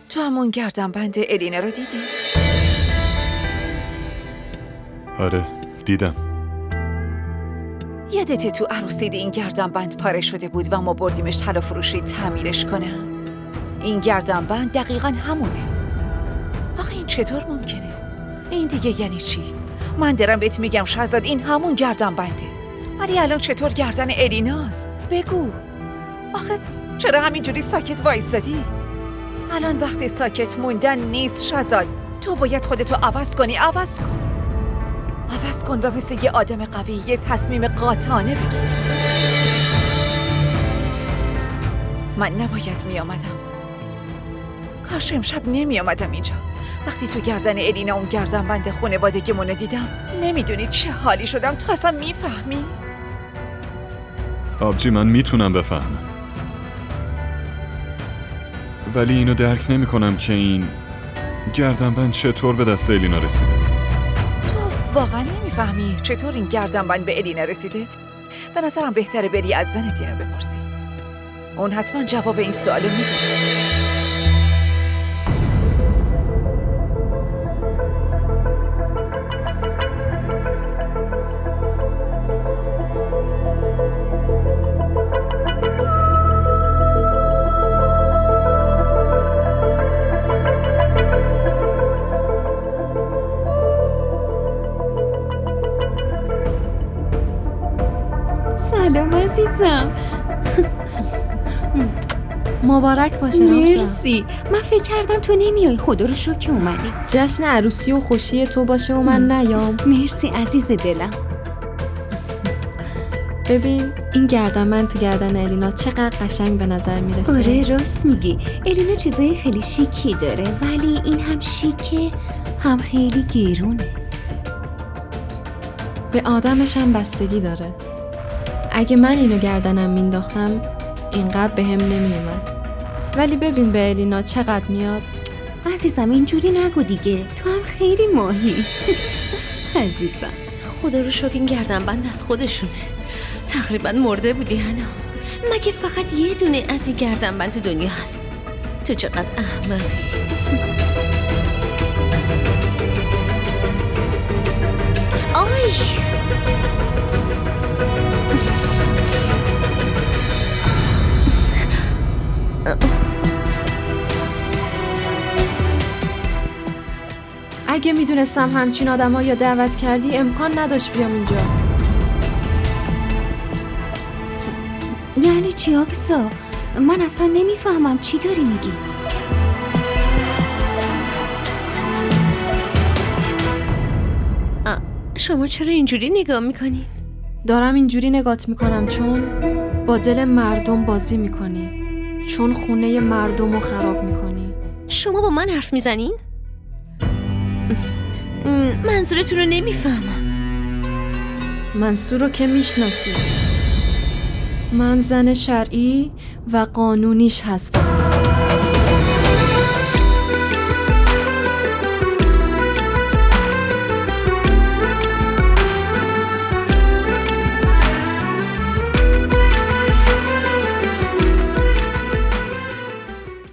تو همون گردنبند الینا رو دیدی؟ آره دیدم. یادته تو عروسی این گردنبند پاره شده بود و ما بردیمش طلا فروشی تعمیرش کنه. این گردنبند دقیقاً همونه. آخه این چطور ممکنه؟ این دیگه یعنی چی؟ من دارم بهت میگم شهزاد این همون گردنبنده. ولی الان چطور گردن الیناست؟ بگو. آخه چرا همینجوری ساکت وایسادی؟ الان وقت ساکت موندن نیست شهزاد. تو باید خودتو عوض کنی. عوض کن و مثل یه آدم قوی یه تصمیم قاطعانه بگیر. من نباید می آمدم. کاش امشب نمی آمدم اینجا. وقتی تو گردن الینا اون گردنبند خانوادگیمونو دیدم نمیدونی چه حالی شدم. تو اصلا میفهمی؟ آبجی من میتونم بفهمم، ولی اینو درک نمی کنم که این گردنبند چطور به دست الینا رسیده. تو واقعا نمیفهمی چطور این گردنبند به الینا رسیده؟ به نظرم بهتره بری از زنت اینو بپرسی. اون حتما جواب این سوالو میده. سلام عزیزم. مبارک باشه رامشا. مرسی. من فکر کردم تو نمیای. خدا رو شکر که اومدی. جشن عروسی و خوشی تو باشه و من نیام. مرسی عزیز دلم. ببین این گردنبند تو گردن الینا چقدر قشنگ به نظر میرسه. آره راست میگی. الینا چیزای خیلی شیکی داره، ولی این هم شیکه هم خیلی گرونه. به آدمش هم بستگی داره. اگه من اینو گردنم مینداختم اینقدر به هم نمیومد، ولی ببین به الینا چقدر میاد. عزیزم اینجوری نگو دیگه. تو هم خیلی ماهی. عزیزم خدا رو شکر این گردنبند از خودشونه. تقریبا مرده بودی هنا. مگه فقط یه دونه از این گردنبند تو دنیا هست. تو چقدر احمقی. آی اگه میدونستم همچین آدم‌ها یا دعوت کردی امکان نداشت بیام اینجا. یعنی چی آکسا؟ من اصلا نمیفهمم چی داری میگی. شما چرا اینجوری نگاه میکنی؟ دارم اینجوری نگات میکنم چون با دل مردم بازی میکنی، چون خونه مردم رو خراب میکنی. شما با من حرف میزنین؟ منظورتون رو نمیفهمم. منصور رو که میشناسی. من زن شرعی و قانونیش هستم.